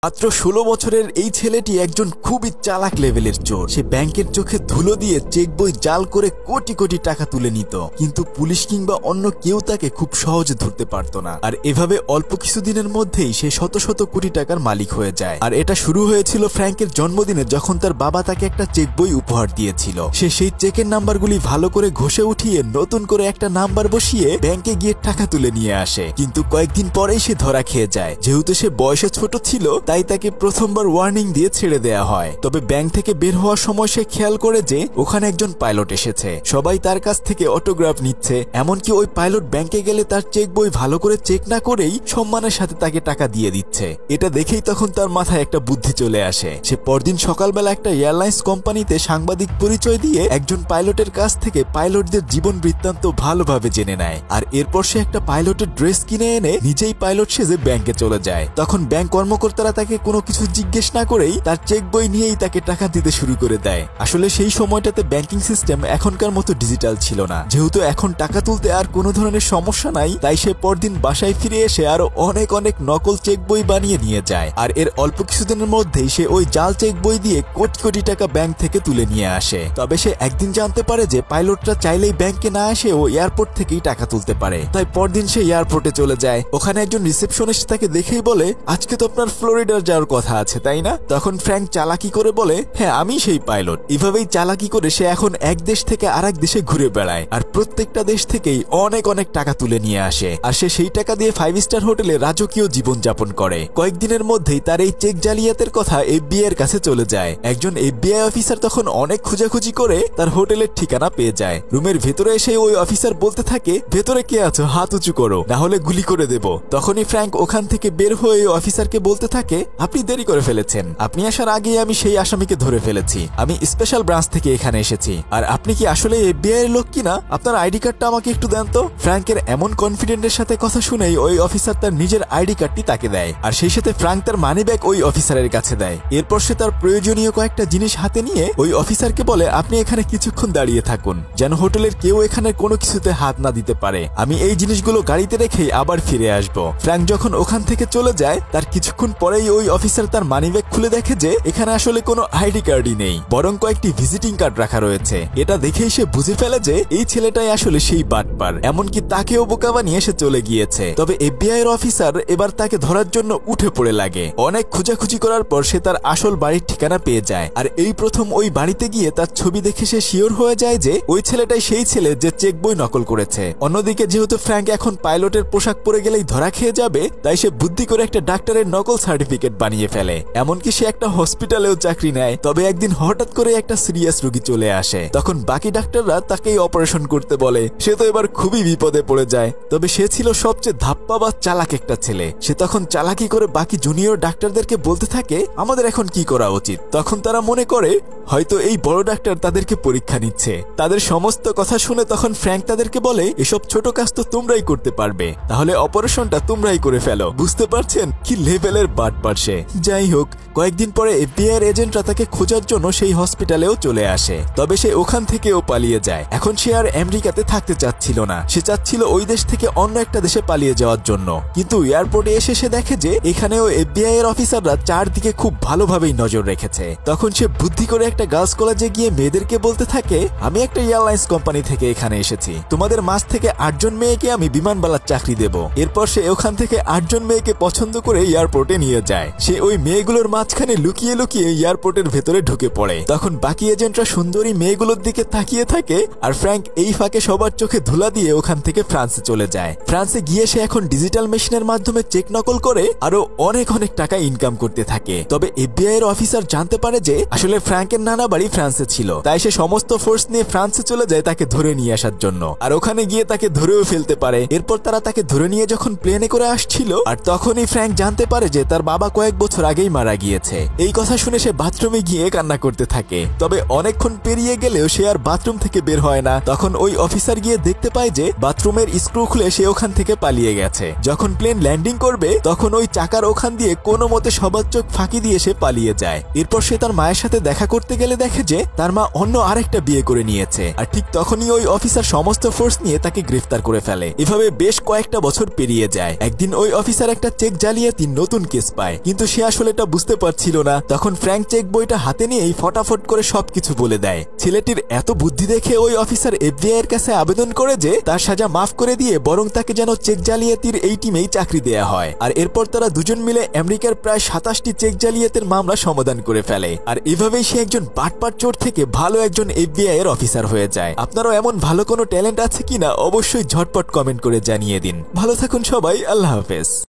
মাত্র ১৬ বছরের এই ছেলেটি একজন খুবই চালাক লেভেলের চোর। সে ব্যাংকের চোখে ধুলো দিয়ে চেক বই জাল করে কোটি কোটি টাকা তুলে নিত, কিন্তু পুলিশ কিংবা অন্য কেউ তাকে খুব সহজে ধরতে পারত না। আর এভাবে অল্প কিছুদিনের মধ্যেই সে শত শত কোটি টাকার মালিক হয়ে যায়। আর এটা শুরু হয়েছিল ফ্র্যাঙ্কের জন্মদিনে, যখন তার বাবা তাকে একটা চেক বই উপহার দিয়েছিল। সে সেই চেকের নাম্বারগুলি ভালো করে ঘষে উঠিয়ে নতুন করে একটা নাম্বার বসিয়ে ব্যাংকে গিয়ে টাকা তুলে নিয়ে আসে। কিন্তু কয়েকদিন পরেই সে ধরা খেয়ে যায়। যেহেতু সে বয়সে ছোট ছিল, তাই তাকে প্রথমবার ওয়ার্নিং দিয়ে ছেড়ে দেয়া হয়। তবে ব্যাংক থেকে বের হওয়ার সময় সে খেয়াল করে যে ওখানে একজন পাইলট এসেছে। সবাই তার কাছ থেকে অটোগ্রাফ নিচ্ছে, এমনকি ওই পাইলট ব্যাংকে গেলে তার চেক বই ভালো করে চেক না করেই সম্মানের সাথে তাকে টাকা দিয়ে দিচ্ছে। এটা দেখেই তখন তার মাথায় একটা বুদ্ধি চলে আসে। সে পরদিন সকালবেলা একটা এয়ারলাইন্স কোম্পানিতে সাংবাদিক পরিচয় দিয়ে একজন পাইলটের কাছ থেকে পাইলটদের জীবন বৃত্তান্ত ভালোভাবে জেনে নেয়। আর এরপর সে একটা পাইলটের ড্রেস কিনে এনে নিজেই পাইলট সেজে ব্যাংকে চলে যায়। তখন ব্যাংক কর্মকর্তারা তাকে কোনো কিছু জিজ্ঞেস না করেই তার চেক বই নিয়েই তাকে টাকা দিতে শুরু করে দেয়। আসলে সেই সময়টাতে ব্যাংকিং সিস্টেম এখনকার মতো ডিজিটাল ছিল না। যেহেতু এখন টাকা তুলতে আর কোনো ধরনের সমস্যা নাই, তাই সে পরদিন বাসায় ফিরে এসে আরো অনেক নকল চেক বই বানিয়ে নিয়ে যায়। আর এর অল্প কিছুদিনের মধ্যেই সে ওই জাল চেক বই দিয়ে কোটি কোটি টাকা ব্যাংক থেকে তুলে নিয়ে আসে। তবে সে একদিন জানতে পারে যে পাইলটরা চাইলেই ব্যাংকে না এসে ও এয়ারপোর্ট থেকেই টাকা তুলতে পারে। তাই পরদিন সে এয়ারপোর্টে চলে যায়। ওখানে একজন রিসেপশনিস্ট তাকে দেখেই বলে, আজকে তো আপনার ফ্লোরিডার যাওয়ার কথা আছে, তাই না? তখন ফ্র্যাঙ্ক চালাকি করে বলে, হ্যাঁ আমি সেই পাইলট। এভাবেই চালাকি করে সে এখন এক দেশ থেকে আরেক দেশে ঘুরে বেড়ায়, আর প্রত্যেকটা দেশ থেকেই অনেক টাকা তুলে নিয়ে আসে। আর সে সেই টাকা দিয়ে 5 স্টার হোটেলে রাজকীয় জীবন যাপন করে। কয়েকদিনের মধ্যেই তার এই চেক জালিয়াতের কথা FBI এর কাছে চলে যায়। একজন FBI অফিসার তখন অনেক খোঁজাখুঁজি করে তার হোটেলের ঠিকানা পেয়ে যায়। রুমের ভেতরে এসে ওই অফিসার বলতে থাকে, ভেতরে কে আছো, হাত উঁচু করো, না হলে গুলি করে দেব। তখনই ফ্র্যাঙ্ক ওখান থেকে বের হয়ে অফিসারকে বলতে থাকে, আপনি দেরি করে ফেলেছেন। আপনি আসার আগেই আমি সেই আসামিকে ধরে ফেলেছি। আমি স্পেশাল ব্রাঞ্চ থেকে এখানে এসেছি। আর আপনি কি আসলে FBI এর লোক কিনা? আপনার আইডি কার্ডটা আমাকে একটু দেন তো। ফ্র্যাঙ্কের এমন কনফিডেন্টের সাথে কথা শুনেই ওই অফিসার তার নিজের আইডি কার্ডটি তাকে দেয়। আর সেই সাথে ফ্র্যাঙ্ক তার মানি ব্যাগ ওই অফিসারের কাছে দেয়। এরপর সে তার প্রয়োজনীয় কয়েকটা জিনিস হাতে নিয়ে ওই অফিসারকে বলে, আপনি এখানে কিছুক্ষণ দাঁড়িয়ে থাকুন, যেন হোটেলের কেউ এখানে কোনো কিছুতে হাত না দিতে পারে। আমি এই জিনিসগুলো গাড়িতে রেখেই আবার ফিরে আসব। ফ্র্যাঙ্ক যখন ওখান থেকে চলে যায়, তার কিছুক্ষণ পরেই ওই অফিসার তার মানি ব্যাগ খুলে দেখে যে এখানে আসলে কোনো আইডি কার্ডই নেই, বরং কয়েকটি ভিজিটিং কার্ড রাখা রয়েছে। এটা দেখেই সে বুঝে ফেলে যে এই ছেলেটাই আসলে সেই বাটপার, এমনকি তাকেও বোকা বানিয়ে সে চলে গিয়েছে। তবে FBI এর অফিসার এবার তাকে ধরার জন্য উঠে পড়ে লাগে। অনেক খোঁজাখুঁজি করার পর সে তার আসল বাড়ির ঠিকানা পেয়ে যায়। আর এই প্রথম ওই বাড়িতে গিয়ে তার ছবি দেখে সে শিওর হয়ে যায় যে ওই ছেলেটাই সেই ছেলে যে চেক বই নকল করেছে। অন্যদিকে যেহেতু ফ্র্যাঙ্ক এখন পাইলটের পোশাক পরে গেলেই ধরা খেয়ে যাবে, তাই সে বুদ্ধি করে একটা ডাক্তারের নকল সার্টিফিকেট বানিয়ে ফেলে। এমনকি সে একটা হসপিটালেও চাকরি নেয়। তবে একদিন হঠাৎ করে একটা সিরিয়াস রোগী চলে আসে। তখন বাকি ডাক্তাররা তাকেই অপারেশন করতে বলে। সে তো এবার খুবই বিপদে পড়ে যায়। তবে সে ছিল সবচেয়ে ধাপ্পা বা চালাক একটা ছেলে। সে তখন চালাকি করে বাকি জুনিয়র ডাক্তারদেরকে বলতে থাকে, আমাদের এখন কি করা উচিত। তখন তারা মনে করে হয়তো এই বড় ডাক্তার তাদেরকে পরীক্ষা নিচ্ছে। তাদের সমস্ত কথা শুনে তখন ফ্র্যাঙ্ক তাদেরকে বলে, এসব ছোট কাজ তো তোমরাই করতে পারবে, তাহলে অপারেশনটা তোমরাই করে ফেলো। বুঝতে পারছেন কি লেভেলের বাটপার সে। যাই হোক, কয়েকদিন পরে FBI এর এজেন্টরা তাকে খোঁজার জন্য সেই হসপিটালেও চলে আসে। তবে সে ওখান থেকেও পালিয়ে যায়। এখন সে আর আমেরিকাতে থাকতে চাচ্ছিল না। সে চাচ্ছিল ওই দেশ থেকে অন্য একটা দেশে পালিয়ে যাওয়ার জন্য। কিন্তু এয়ারপোর্টে এসে সে দেখে যে এখানেও FBI এর অফিসাররা চারদিকে খুব ভালোভাবেই নজর রেখেছে। তখন সে বুদ্ধি করে একটা গার্লস কলেজে গিয়ে মেয়েদেরকে বলতে থাকে, আমি একটা এয়ারলাইন্স কোম্পানি থেকে এখানে এসেছি, তোমাদের মাঝ থেকে 8 জন মেয়েকে আমি বিমানবালার চাকরি দেব। এরপর সে ওখান থেকে 8 জন মেয়েকে পছন্দ করে এয়ারপোর্টে নিয়ে যায়। সে ওই মেয়েগুলোর মাঝখানে লুকিয়ে লুকিয়ে এয়ারপোর্টের ভেতরে ঢুকে পড়ে। তখন বাকি এজেন্টরা সুন্দরী মেয়েগুলোর দিকে তাকিয়ে থাকে। আর ফ্র্যাঙ্ক এই ফাঁকে সবার চোখে ধুলা দিয়ে ওখান থেকে ফ্রান্সে চলে যায়। ফ্রান্সে গিয়ে সে এখন ডিজিটাল মেশিনের মাধ্যমে চেক নকল করে আরো অনেক টাকা ইনকাম করতে থাকে। তবে FBI এর অফিসার জানতে পারে যে আসলে ফ্র্যাঙ্কের নানা বাড়ি ফ্রান্সে ছিল, তাই সে সমস্ত ফোর্স নিয়ে ফ্রান্সে চলে যায় তাকে ধরে নিয়ে আসার জন্য। আর ওখানে গিয়ে তাকে ধরেও ফেলতে পারে। এরপর তারা তাকে ধরে নিয়ে যখন প্লেনে করে আসছিল, আর তখনই ফ্র্যাঙ্ক জানতে পারে যে তার বাবা কয়েক বছর আগেই মারা গিয়েছে। এই কথা শুনে সে বাথরুমে গিয়ে কান্না করতে থাকে। তবে অনেকক্ষণ পেরিয়ে গেলেও সে আর বাথরুম থেকে বের হয় না। তখন ওই অফিসার গিয়ে দেখতে পায় যে বাথরুমের স্ক্রু খুলে সে ওখান থেকে পালিয়ে গেছে। যখন প্লেন ল্যান্ডিং করবে, তখন ওই চাকার ওখান দিয়ে কোনো মতে সবার চোখ ফাঁকি দিয়ে সে পালিয়ে যায়। এরপর সে তার মায়ের সাথে দেখা করতে করতে গেলে দেখে যে তার মা অন্য আরেকটা বিয়ে করে নিয়েছে। আর ঠিক তখনই ওই অফিসার সমস্ত ফোর্স নিয়ে তাকে গ্রেফতার করে ফেলে। এভাবে বেশ কয়েকটা বছর পেরিয়ে যায়। একদিন ওই অফিসার একটা চেক জালিয়াতি নতুন কেস পায়, কিন্তু সে আসলে এটা বুঝতে পারছিল না। তখন ফ্র্যাঙ্ক চেক বইটা হাতে নিয়েই ফটাফট করে সবকিছু বলে দেয়। ছেলেটির এত বুদ্ধি দেখে ওই অফিসার FBI এর কাছে আবেদন করে যে তার সাজা মাফ করে দিয়ে বরং তাকে যেন চেক জালিয়াতির এই টিমেই চাকরি দেয়া হয়। আর এরপর তারা দুজন মিলে আমেরিকার প্রায় 27টি চেক জালিয়াতির মামলা সমাধান করে ফেলে। আর এভাবেই সে একজন বাটপার চোর থেকে ভালো একজন FBI এর অফিসার হয়ে যায়। আপনারও এমন ভালো কোনো ট্যালেন্ট আছে কিনা অবশ্যই ঝটপট কমেন্ট করে জানিয়ে দিন। ভালো থাকুন সবাই, আল্লাহ হাফেজ।